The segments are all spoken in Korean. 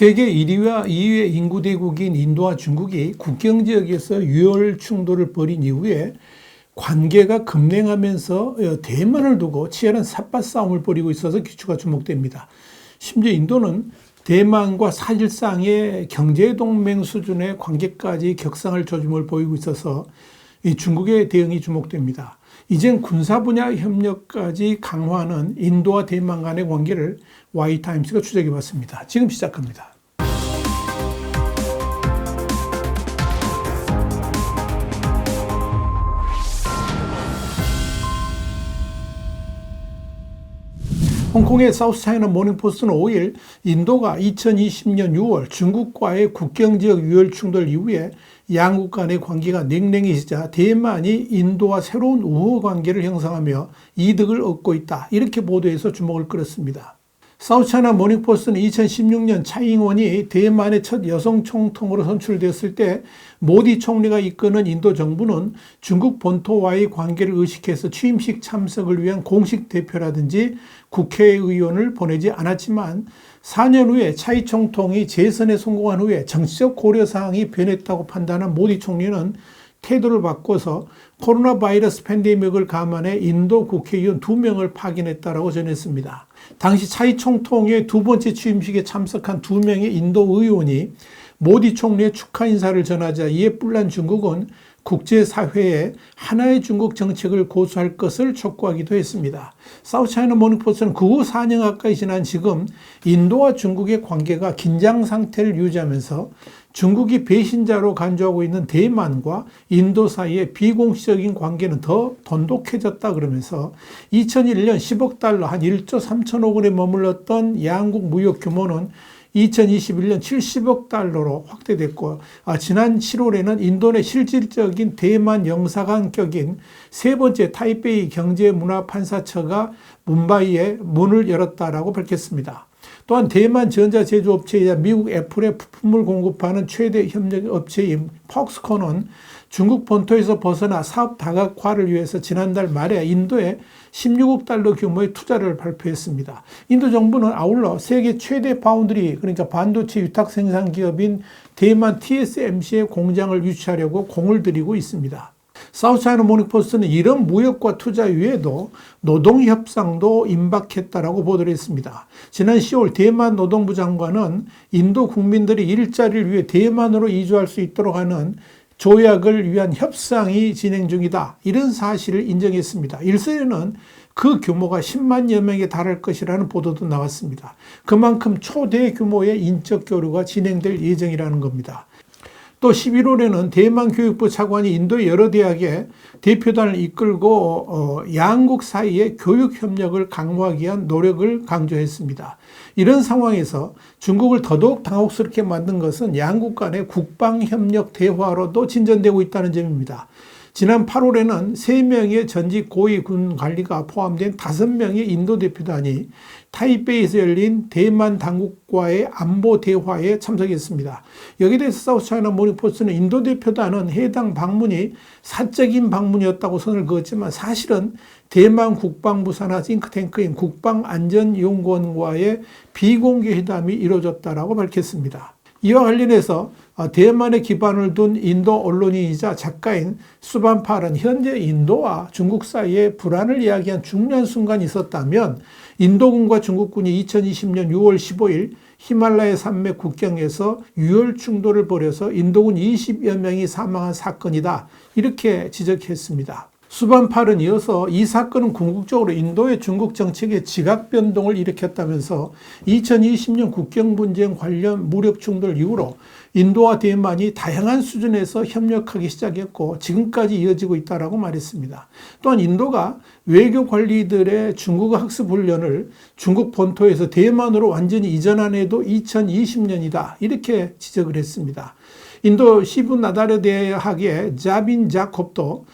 세계 1위와 2위의 인구 대국인 인도와 중국이 국경 지역에서 유혈 충돌을 벌인 이후에 관계가 급냉하면서 대만을 두고 치열한 삿발 싸움을 벌이고 있어서 기초가 주목됩니다. 심지어 인도는 대만과 사실상의 경제동맹 수준의 관계까지 격상할 조짐을 보이고 있어서 이 중국의 대응이 주목됩니다. 이젠 군사 분야 협력까지 강화하는 인도와 대만 간의 관계를 Y타임스가 추적해 봤습니다. 지금 시작합니다. 홍콩의 사우스차이나 모닝포스트는 5일 인도가 2020년 6월 중국과의 국경지역 유혈 충돌 이후에 양국 간의 관계가 냉랭해지자 대만이 인도와 새로운 우호 관계를 형성하며 이득을 얻고 있다. 이렇게 보도해서 주목을 끌었습니다. 사우스차이나 모닝포스트는 2016년 차이잉원이 대만의 첫 여성 총통으로 선출되었을 때 모디 총리가 이끄는 인도 정부는 중국 본토와의 관계를 의식해서 취임식 참석을 위한 공식 대표라든지 국회의원을 보내지 않았지만 4년 후에 차이 총통이 재선에 성공한 후에 정치적 고려사항이 변했다고 판단한 모디 총리는 태도를 바꿔서 코로나 바이러스 팬데믹을 감안해 인도 국회의원 2명을 파견했다고 전했습니다. 당시 차이 총통의 두 번째 취임식에 참석한 2명의 인도 의원이 모디 총리의 축하 인사를 전하자 이에 뿔난 중국은 국제사회에 하나의 중국 정책을 고수할 것을 촉구하기도 했습니다. 사우스차이나 모닝포스트는 그 후 4년 가까이 지난 지금 인도와 중국의 관계가 긴장 상태를 유지하면서 중국이 배신자로 간주하고 있는 대만과 인도 사이의 비공식적인 관계는 더 돈독해졌다 그러면서 2001년 10억 달러 한 1조 3천억 원에 머물렀던 양국 무역 규모는 2021년 70억 달러로 확대됐고 지난 7월에는 인도의 실질적인 대만 영사관격인 세 번째 타이베이 경제문화판사처가 뭄바이에 문을 열었다라고 밝혔습니다. 또한 대만 전자제조업체이자 미국 애플에 부품을 공급하는 최대 협력업체인 폭스콘은 중국 본토에서 벗어나 사업 다각화를 위해서 지난달 말에 인도에 16억 달러 규모의 투자를 발표했습니다. 인도 정부는 아울러 세계 최대 파운드리 그러니까 반도체 위탁 생산 기업인 대만 TSMC의 공장을 유치하려고 공을 들이고 있습니다. 사우스차이나 모닝포스트는 이런 무역과 투자 외에도 노동협상도 임박했다라고 보도를 했습니다. 지난 10월 대만 노동부 장관은 인도 국민들이 일자리를 위해 대만으로 이주할 수 있도록 하는 조약을 위한 협상이 진행 중이다. 이런 사실을 인정했습니다. 일설에는 그 규모가 10만여 명에 달할 것이라는 보도도 나왔습니다. 그만큼 초대 규모의 인적 교류가 진행될 예정이라는 겁니다. 또 11월에는 대만 교육부 차관이 인도 여러 대학에 대표단을 이끌고 양국 사이의 교육 협력을 강화하기 위한 노력을 강조했습니다. 이런 상황에서 중국을 더더욱 당혹스럽게 만든 것은 양국 간의 국방협력 대화로도 진전되고 있다는 점입니다. 지난 8월에는 3명의 전직 고위 군 관리가 포함된 5명의 인도 대표단이 타이베이에서 열린 대만 당국과의 안보 대화에 참석했습니다. 여기에 대해서 사우스차이나 모닝포스트는 인도 대표단은 해당 방문이 사적인 방문이었다고 선을 그었지만 사실은 대만 국방부 산하 싱크탱크인 국방안전연구원과의 비공개 회담이 이루어졌다고 밝혔습니다. 이와 관련해서 대만에 기반을 둔 인도 언론인이자 작가인 수반팔은 현재 인도와 중국 사이에 불안을 이야기한 중요한 순간이 있었다면 인도군과 중국군이 2020년 6월 15일 히말라야 산맥 국경에서 유혈 충돌을 벌여서 인도군 20여 명이 사망한 사건이다. 이렇게 지적했습니다. 수반팔은 이어서 이 사건은 궁극적으로 인도의 중국 정책의 지각 변동을 일으켰다면서 2020년 국경 분쟁 관련 무력 충돌 이후로 인도와 대만이 다양한 수준에서 협력하기 시작했고 지금까지 이어지고 있다고 말했습니다. 또한 인도가 외교 관리들의 중국어 학습 훈련을 중국 본토에서 대만으로 완전히 이전한 해도 2020년이다. 이렇게 지적을 했습니다. 인도 시부 나다르 대학의 자빈 자콥도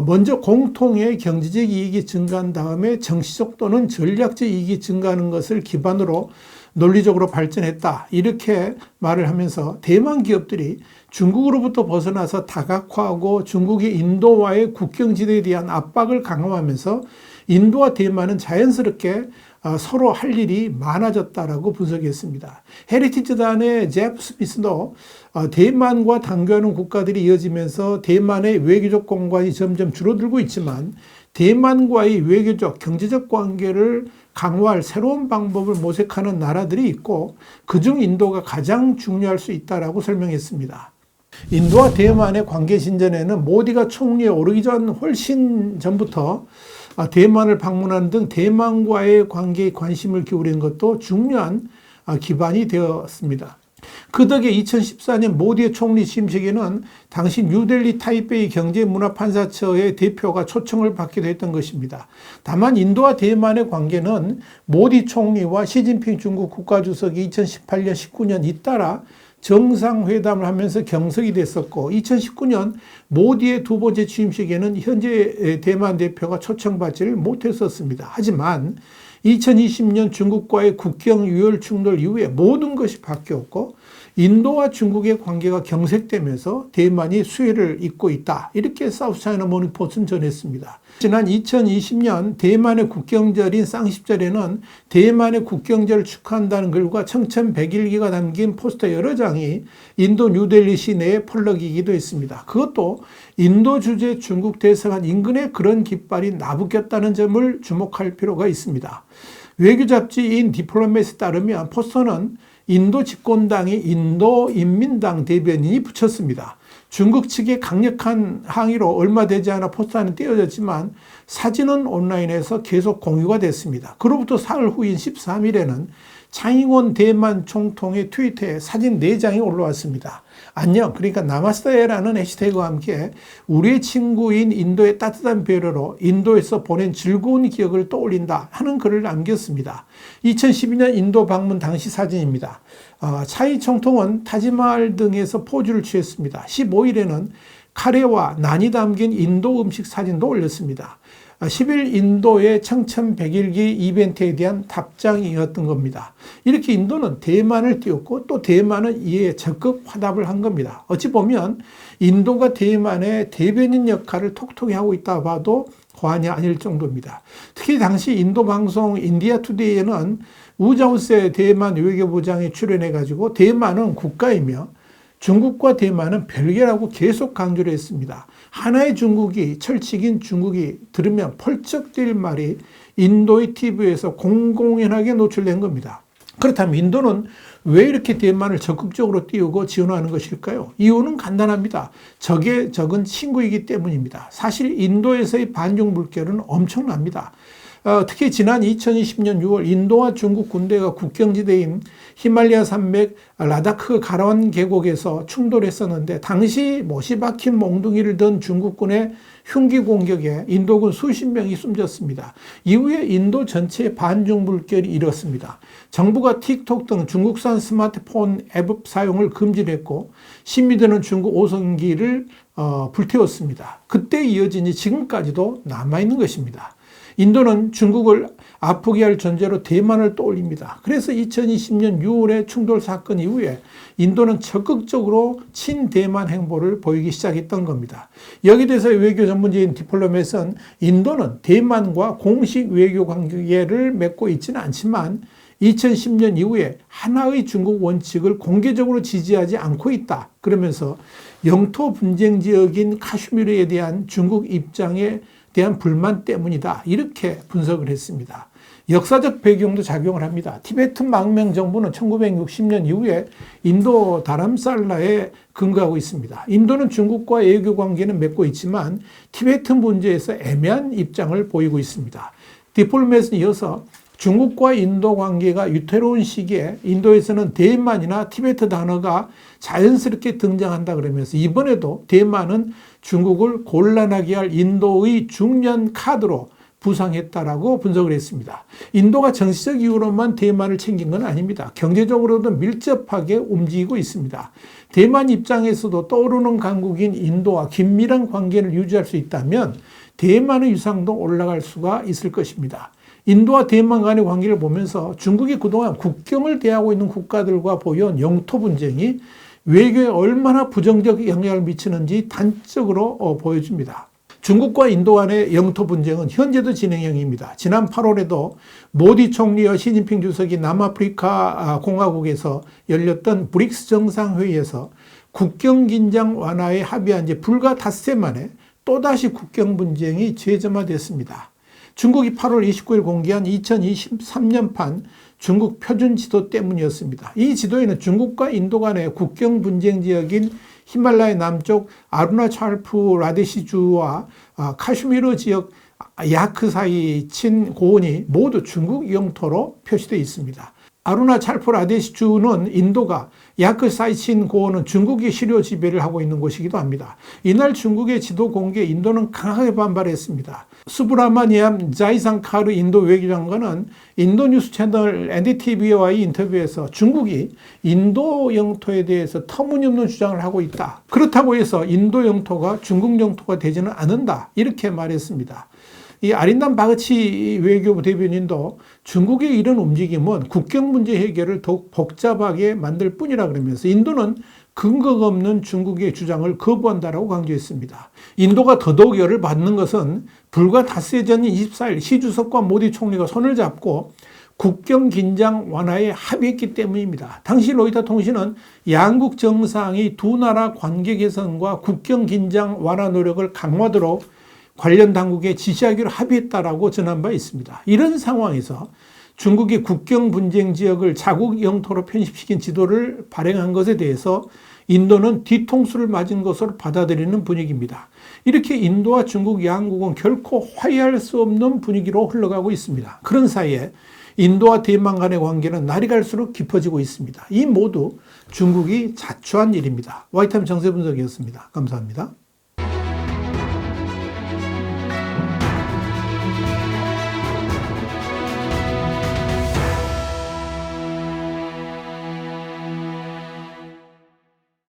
먼저 공통의 경제적 이익이 증가한 다음에 정치적 또는 전략적 이익이 증가하는 것을 기반으로 논리적으로 발전했다. 이렇게 말을 하면서 대만 기업들이 중국으로부터 벗어나서 다각화하고 중국이 인도와의 국경지대에 대한 압박을 강화하면서 인도와 대만은 자연스럽게 서로 할 일이 많아졌다라고 분석했습니다. 헤리티지단의 제프 스미스도 대만과 단교하는 국가들이 이어지면서 대만의 외교적 공간이 점점 줄어들고 있지만 대만과의 외교적, 경제적 관계를 강화할 새로운 방법을 모색하는 나라들이 있고 그중 인도가 가장 중요할 수 있다라고 설명했습니다. 인도와 대만의 관계 진전에는 모디가 총리에 오르기 전 훨씬 전부터 대만을 방문하는 등 대만과의 관계에 관심을 기울인 것도 중요한 기반이 되었습니다. 그 덕에 2014년 모디의 총리 취임식에는 당시 뉴델리 타이베이 경제문화판사처의 대표가 초청을 받기도 했던 것입니다. 다만 인도와 대만의 관계는 모디 총리와 시진핑 중국 국가주석이 2018년, 19년 잇따라 정상회담을 하면서 경색이 됐었고 2019년 모디의 두 번째 취임식에는 현재 대만 대표가 초청받지를 못했었습니다. 하지만 2020년 중국과의 국경 유혈 충돌 이후에 모든 것이 바뀌었고 인도와 중국의 관계가 경색되면서 대만이 수혜를 잇고 있다. 이렇게 사우스차이나 모닝포스트는 전했습니다. 지난 2020년 대만의 국경절인 쌍십절에는 대만의 국경절을 축하한다는 글과 청천백일기가 담긴 포스터 여러 장이 인도 뉴델리 시내에 펄럭이기도 했습니다. 그것도 인도 주재 중국 대사관 인근에 그런 깃발이 나부꼈다는 점을 주목할 필요가 있습니다. 외교 잡지인 디플로맷에 따르면 포스터는 인도 집권당이 인도인민당 대변인이 붙였습니다. 중국 측의 강력한 항의로 얼마 되지 않아 포스터는 떼어졌지만 사진은 온라인에서 계속 공유가 됐습니다. 그로부터 사흘 후인 13일에는 창잉원 대만 총통의 트위터에 사진 4장이 올라왔습니다. 안녕, 그러니까 나마스테라는 해시태그와 함께 우리의 친구인 인도의 따뜻한 배려로 인도에서 보낸 즐거운 기억을 떠올린다 하는 글을 남겼습니다. 2012년 인도 방문 당시 사진입니다. 차이 총통은 타지마할 등에서 포즈를 취했습니다. 15일에는 카레와 난이 담긴 인도 음식 사진도 올렸습니다. 10일 인도의 청천백일기 이벤트에 대한 답장이었던 겁니다. 이렇게 인도는 대만을 띄웠고 또 대만은 이에 적극 화답을 한 겁니다. 어찌 보면 인도가 대만의 대변인 역할을 톡톡히 하고 있다 봐도 과언이 아닐 정도입니다. 특히 당시 인도 방송 인디아 투데이에는 우자우세 대만 외교부장이 출연해가지고 대만은 국가이며 중국과 대만은 별개라고 계속 강조를 했습니다. 하나의 중국이, 철칙인 중국이 들으면 펄쩍 뛸 말이 인도의 TV에서 공공연하게 노출된 겁니다. 그렇다면 인도는 왜 이렇게 대만을 적극적으로 띄우고 지원하는 것일까요? 이유는 간단합니다. 적의 적은 친구이기 때문입니다. 사실 인도에서의 반중 물결은 엄청납니다. 특히 지난 2020년 6월 인도와 중국 군대가 국경지대인 히말라야 산맥 라다크 가라완 계곡에서 충돌했었는데 당시 못이 박힌 몽둥이를 든 중국군의 흉기 공격에 인도군 수십 명이 숨졌습니다. 이후에 인도 전체의 반중 물결이 일었습니다. 정부가 틱톡 등 중국산 스마트폰 앱 사용을 금지를 했고 시민들은 중국 오선기를 불태웠습니다. 그때 이어지니 지금까지도 남아있는 것입니다. 인도는 중국을 아프게 할 전제로 대만을 떠올립니다. 그래서 2020년 6월의 충돌 사건 이후에 인도는 적극적으로 친대만 행보를 보이기 시작했던 겁니다. 여기에 대해서 외교 전문지인 디플로맷은 인도는 대만과 공식 외교 관계를 맺고 있지는 않지만 2010년 이후에 하나의 중국 원칙을 공개적으로 지지하지 않고 있다. 그러면서 영토 분쟁 지역인 카슈미르에 대한 중국 입장에 대한 불만 때문이다. 이렇게 분석을 했습니다. 역사적 배경도 작용을 합니다. 티베트 망명 정부는 1960년 이후에 인도 다람살라에 근거하고 있습니다. 인도는 중국과 외교 관계는 맺고 있지만 티베트 문제에서 애매한 입장을 보이고 있습니다. 디플로맷은 이어서 중국과 인도 관계가 유태로운 시기에 인도에서는 대만이나 티베트 단어가 자연스럽게 등장한다 그러면서 이번에도 대만은 중국을 곤란하게 할 인도의 중요한 카드로 부상했다라고 분석을 했습니다. 인도가 정치적 이유로만 대만을 챙긴 건 아닙니다. 경제적으로도 밀접하게 움직이고 있습니다. 대만 입장에서도 떠오르는 강국인 인도와 긴밀한 관계를 유지할 수 있다면 대만의 위상도 올라갈 수가 있을 것입니다. 인도와 대만 간의 관계를 보면서 중국이 그동안 국경을 대하고 있는 국가들과 보여온 영토 분쟁이 외교에 얼마나 부정적 영향을 미치는지 단적으로 보여줍니다. 중국과 인도 간의 영토 분쟁은 현재도 진행형입니다. 지난 8월에도 모디 총리와 시진핑 주석이 남아프리카 공화국에서 열렸던 브릭스 정상회의에서 국경 긴장 완화에 합의한 지 불과 닷새 만에 또다시 국경 분쟁이 재점화됐습니다. 중국이 8월 29일 공개한 2023년판 중국 표준 지도 때문이었습니다. 이 지도에는 중국과 인도 간의 국경 분쟁 지역인 히말라야 남쪽 아루나찰프 라데시주와 카슈미르 지역 야크 사이 친 고원이 모두 중국 영토로 표시되어 있습니다. 아루나찰프 라데시주는 인도가, 야크 사이 친 고원은 중국이 실효 지배를 하고 있는 곳이기도 합니다. 이날 중국의 지도 공개에 인도는 강하게 반발했습니다. 수브라마니암 자이상카르 인도 외교장관은 인도 뉴스 채널 NDTV와의 인터뷰에서 중국이 인도 영토에 대해서 터무니없는 주장을 하고 있다. 그렇다고 해서 인도 영토가 중국 영토가 되지는 않는다. 이렇게 말했습니다. 이 아린담 바그치 외교부 대변인도 중국의 이런 움직임은 국경 문제 해결을 더욱 복잡하게 만들 뿐이라 그러면서 인도는 근거가 없는 중국의 주장을 거부한다라고 강조했습니다. 인도가 더더욱 열을 받는 것은 불과 닷새 전인 24일 시 주석과 모디 총리가 손을 잡고 국경 긴장 완화에 합의했기 때문입니다. 당시 로이터 통신은 양국 정상이 두 나라 관계 개선과 국경 긴장 완화 노력을 강화하도록 관련 당국에 지시하기로 합의했다라고 전한 바 있습니다. 이런 상황에서 중국이 국경 분쟁 지역을 자국 영토로 편입시킨 지도를 발행한 것에 대해서 인도는 뒤통수를 맞은 것으로 받아들이는 분위기입니다. 이렇게 인도와 중국 양국은 결코 화해할 수 없는 분위기로 흘러가고 있습니다. 그런 사이에 인도와 대만 간의 관계는 날이 갈수록 깊어지고 있습니다. 이 모두 중국이 자초한 일입니다. 와이타임 정세분석이었습니다. 감사합니다.